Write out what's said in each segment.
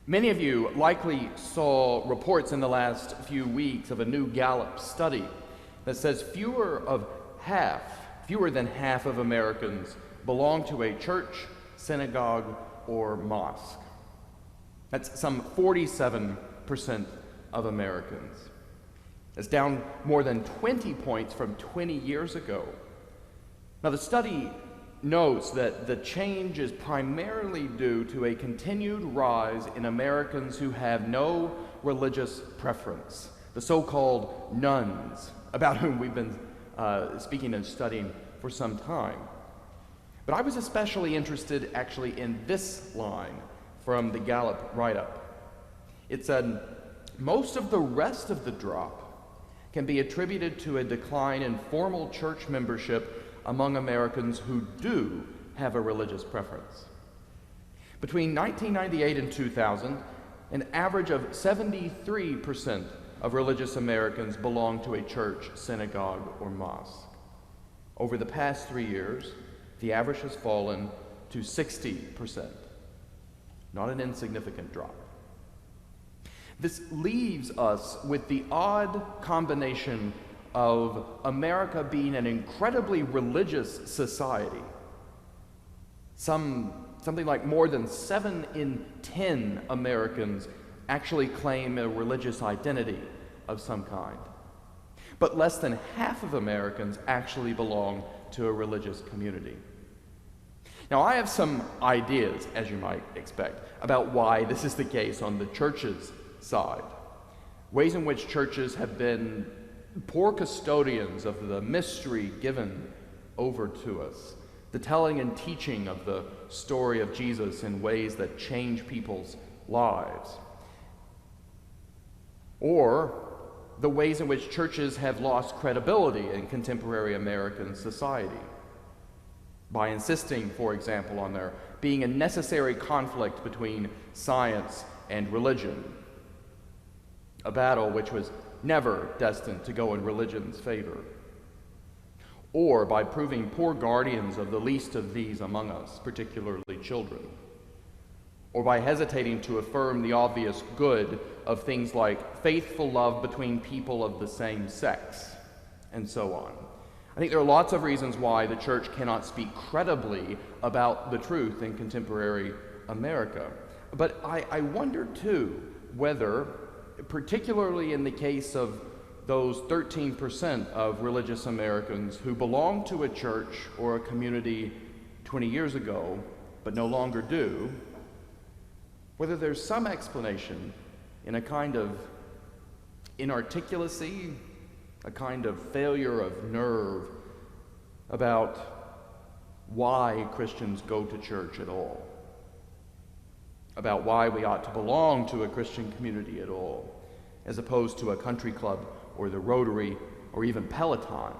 Many of you likely saw reports in the last few weeks of a new Gallup study that says fewer than half of Americans belong to a church, synagogue, or mosque. That's some 47% of Americans. It's down more than 20 points from 20 years ago. Now, the study notes that the change is primarily due to a continued rise in Americans who have no religious preference, the so-called nones, about whom we've been speaking and studying for some time. But I was especially interested actually in this line from the Gallup write-up. It said, most of the rest of the drop can be attributed to a decline in formal church membership among Americans who do have a religious preference. Between 1998 and 2000, an average of 73% of religious Americans belong to a church, synagogue, or mosque. Over the past 3 years, the average has fallen to 60%. Not an insignificant drop. This leaves us with the odd combination of America being an incredibly religious society. Something like more than 7 in 10 Americans actually claim a religious identity of some kind. But less than half of Americans actually belong to a religious community. Now, I have some ideas, as you might expect, about why this is the case on the church's side. Ways in which churches have been poor custodians of the mystery given over to us, the telling and teaching of the story of Jesus in ways that change people's lives, or the ways in which churches have lost credibility in contemporary American society by insisting, for example, on there being a necessary conflict between science and religion, a battle which was never destined to go in religion's favor, or by proving poor guardians of the least of these among us, particularly children, or by hesitating to affirm the obvious good of things like faithful love between people of the same sex, and so on. I think there are lots of reasons why the church cannot speak credibly about the truth in contemporary America. But I wonder, too, whether, particularly in the case of those 13% of religious Americans who belonged to a church or a community 20 years ago, but no longer do, whether there's some explanation in a kind of inarticulacy, a kind of failure of nerve about why Christians go to church at all, about why we ought to belong to a Christian community at all, as opposed to a country club or the Rotary or even Peloton.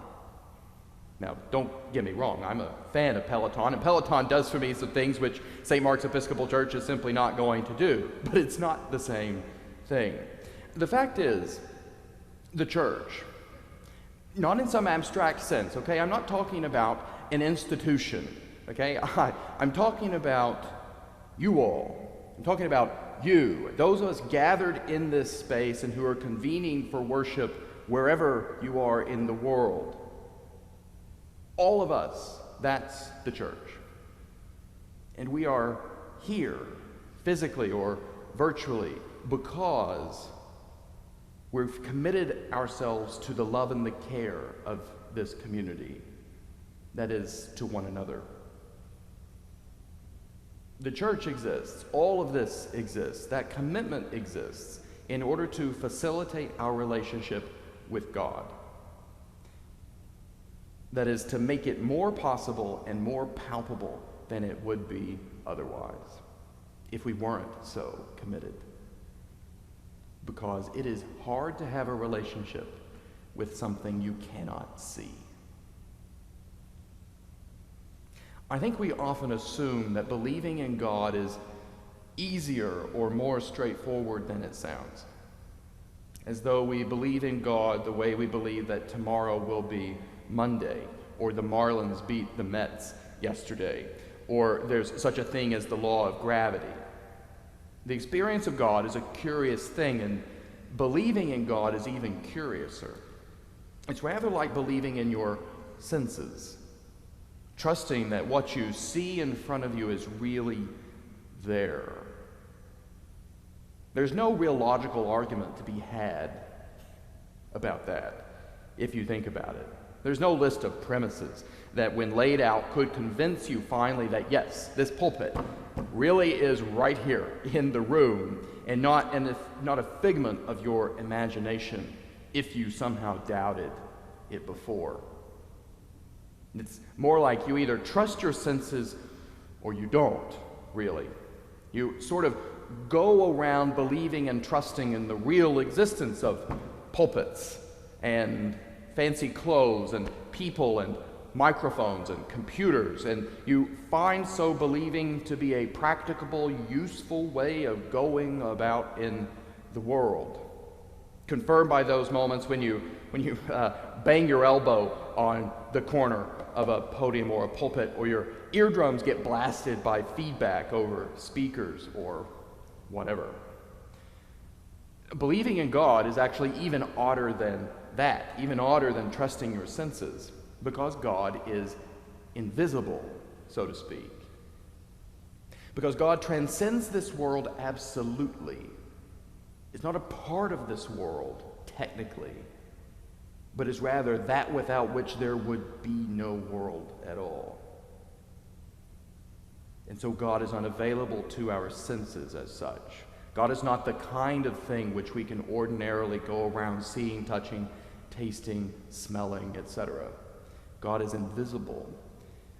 Now, don't get me wrong, I'm a fan of Peloton, and Peloton does for me some things which St. Mark's Episcopal Church is simply not going to do, but it's not the same thing. The fact is, the church, not in some abstract sense, okay? I'm not talking about an institution, okay? I'm talking about you all. I'm talking about you, those of us gathered in this space and who are convening for worship wherever you are in the world. All of us, that's the church. And we are here, physically or virtually, because we've committed ourselves to the love and the care of this community, that is, to one another. The church exists, all of this exists, that commitment exists in order to facilitate our relationship with God. That is, to make it more possible and more palpable than it would be otherwise, if we weren't so committed. Because it is hard to have a relationship with something you cannot see. I think we often assume that believing in God is easier or more straightforward than it sounds. As though we believe in God the way we believe that tomorrow will be Monday, or the Marlins beat the Mets yesterday, or there's such a thing as the law of gravity. The experience of God is a curious thing, and believing in God is even curiouser. It's rather like believing in your senses, trusting that what you see in front of you is really there. There's no real logical argument to be had about that, if you think about it. There's no list of premises that, when laid out, could convince you finally that, yes, this pulpit really is right here in the room and not a figment of your imagination if you somehow doubted it before. It's more like you either trust your senses or you don't, really. You sort of go around believing and trusting in the real existence of pulpits and fancy clothes and people and microphones and computers, and you find so believing to be a practicable, useful way of going about in the world. Confirmed by those moments when you bang your elbow on the corner of a podium or a pulpit, or your eardrums get blasted by feedback over speakers or whatever. Believing in God is actually even odder than that, even odder than trusting your senses, because God is invisible, so to speak. Because God transcends this world absolutely. It's not a part of this world, technically, but is rather that without which there would be no world at all. And so God is unavailable to our senses as such. God is not the kind of thing which we can ordinarily go around seeing, touching, tasting, smelling, etc. God is invisible.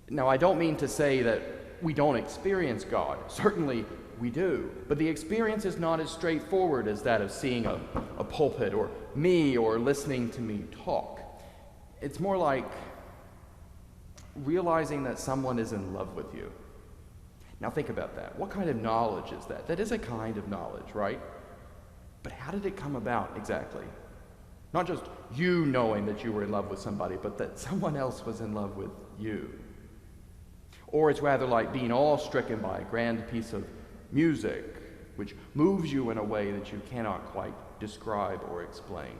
Now, I don't mean to say that we don't experience God. Certainly we do. But the experience is not as straightforward as that of seeing a pulpit or me or listening to me talk. It's more like realizing that someone is in love with you. Now think about that. What kind of knowledge is that? That is a kind of knowledge, right? But how did it come about exactly? Not just you knowing that you were in love with somebody, but that someone else was in love with you. Or it's rather like being awe-stricken by a grand piece of music, which moves you in a way that you cannot quite describe or explain.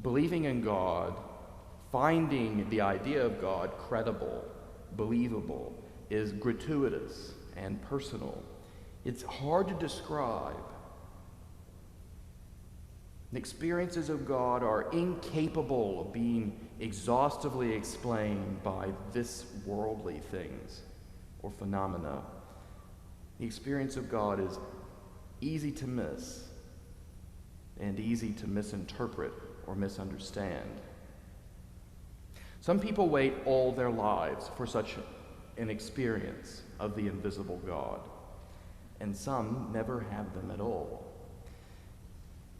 Believing in God, finding the idea of God credible, believable, is gratuitous and personal. It's hard to describe. The experiences of God are incapable of being exhaustively explained by this worldly things or phenomena. The experience of God is easy to miss and easy to misinterpret or misunderstand. Some people wait all their lives for such an experience of the invisible God, and some never have them at all.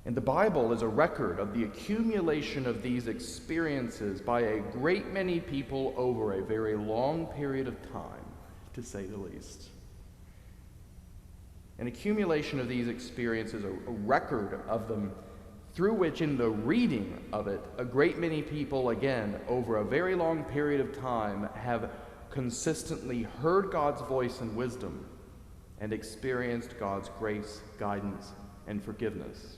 And the Bible is a record of the accumulation of these experiences by a great many people over a very long period of time, to say the least. An accumulation of these experiences, a record of them, through which in the reading of it, a great many people, again, over a very long period of time, have consistently heard God's voice and wisdom and experienced God's grace, guidance, and forgiveness.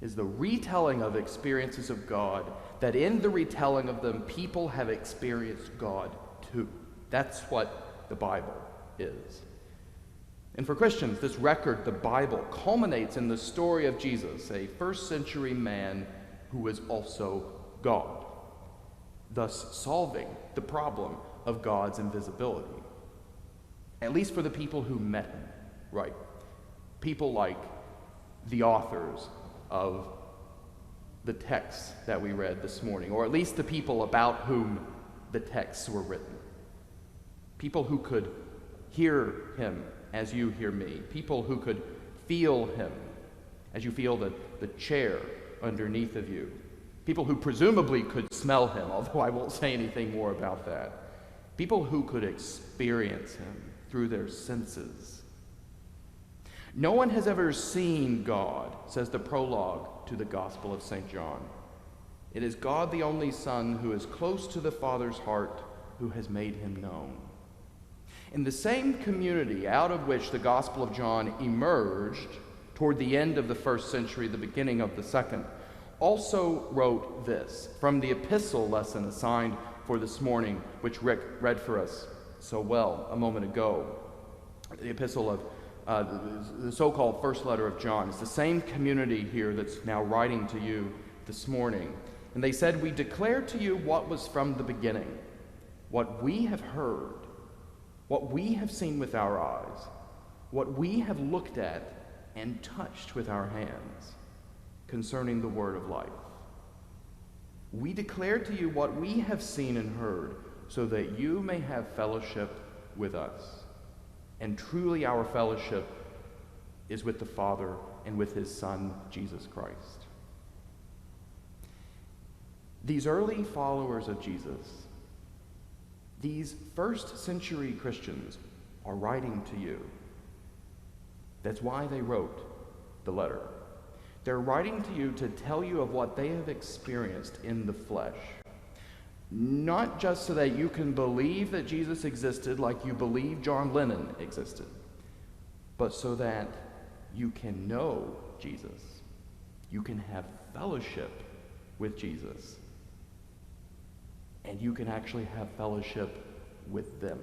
Is the retelling of experiences of God that in the retelling of them, people have experienced God too. That's what the Bible is. And for Christians, this record, the Bible, culminates in the story of Jesus, a first-century man who was also God, thus solving the problem of God's invisibility, at least for the people who met him, right? People like the authors of the texts that we read this morning, or at least the people about whom the texts were written. People who could hear him as you hear me. People who could feel him as you feel the chair underneath of you. People who presumably could smell him, although I won't say anything more about that. People who could experience him through their senses. No one has ever seen God, says the prologue to the Gospel of St. John. It is God the only Son who is close to the Father's heart, who has made him known. In the same community out of which the Gospel of John emerged toward the end of the first century, the beginning of the second, also wrote this from the epistle lesson assigned for this morning, which Rick read for us so well a moment ago. The epistle of the so-called first letter of John. It's the same community here that's now writing to you this morning. And they said, "We declare to you what was from the beginning, what we have heard, what we have seen with our eyes, what we have looked at and touched with our hands concerning the word of life. We declare to you what we have seen and heard, so that you may have fellowship with us. And truly our fellowship is with the Father and with his Son, Jesus Christ." These early followers of Jesus, these first century Christians, are writing to you. That's why they wrote the letter. They're writing to you to tell you of what they have experienced in the flesh. Not just so that you can believe that Jesus existed like you believe John Lennon existed, but so that you can know Jesus. You can have fellowship with Jesus. And you can actually have fellowship with them,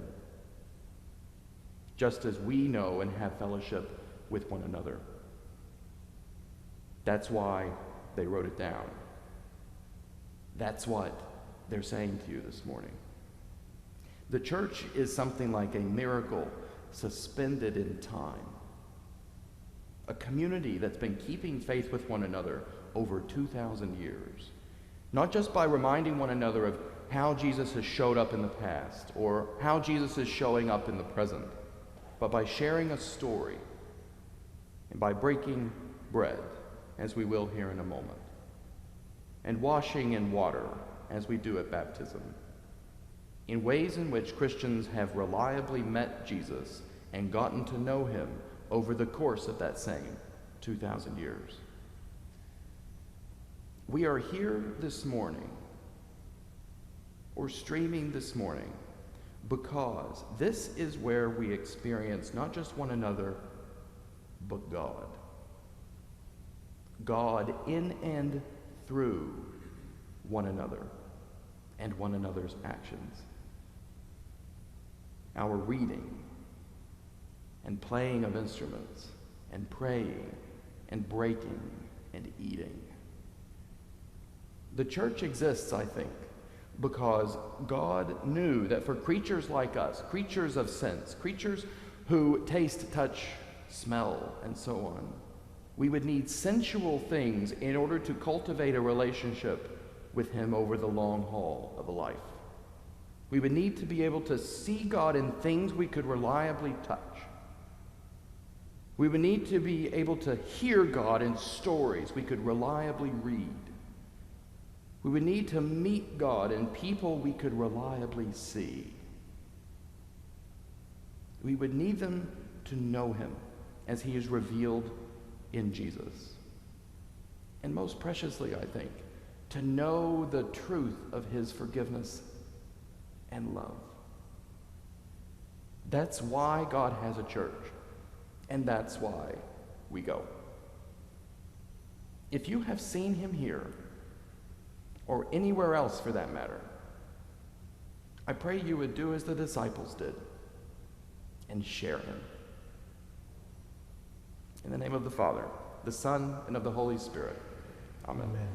just as we know and have fellowship with one another. That's why they wrote it down. That's what they're saying to you this morning. The church is something like a miracle suspended in time. A community that's been keeping faith with one another over 2,000 years. Not just by reminding one another of how Jesus has showed up in the past or how Jesus is showing up in the present, but by sharing a story and by breaking bread, as we will here in a moment, and washing in water, as we do at baptism, in ways in which Christians have reliably met Jesus and gotten to know him over the course of that same 2,000 years. We are here this morning, or streaming this morning, because this is where we experience not just one another, but God. God in and through one another and one another's actions. Our reading and playing of instruments and praying and breaking and eating. The church exists, I think, because God knew that for creatures like us, creatures of sense, creatures who taste, touch, smell, and so on, we would need sensual things in order to cultivate a relationship with him over the long haul of a life. We would need to be able to see God in things we could reliably touch. We would need to be able to hear God in stories we could reliably read. We would need to meet God in people we could reliably see. We would need them to know him as he is revealed in Jesus. And most preciously, I think, to know the truth of his forgiveness and love. That's why God has a church, and that's why we go. If you have seen him here, or anywhere else for that matter, I pray you would do as the disciples did and share him. In the name of the Father, the Son, and of the Holy Spirit. Amen. Amen.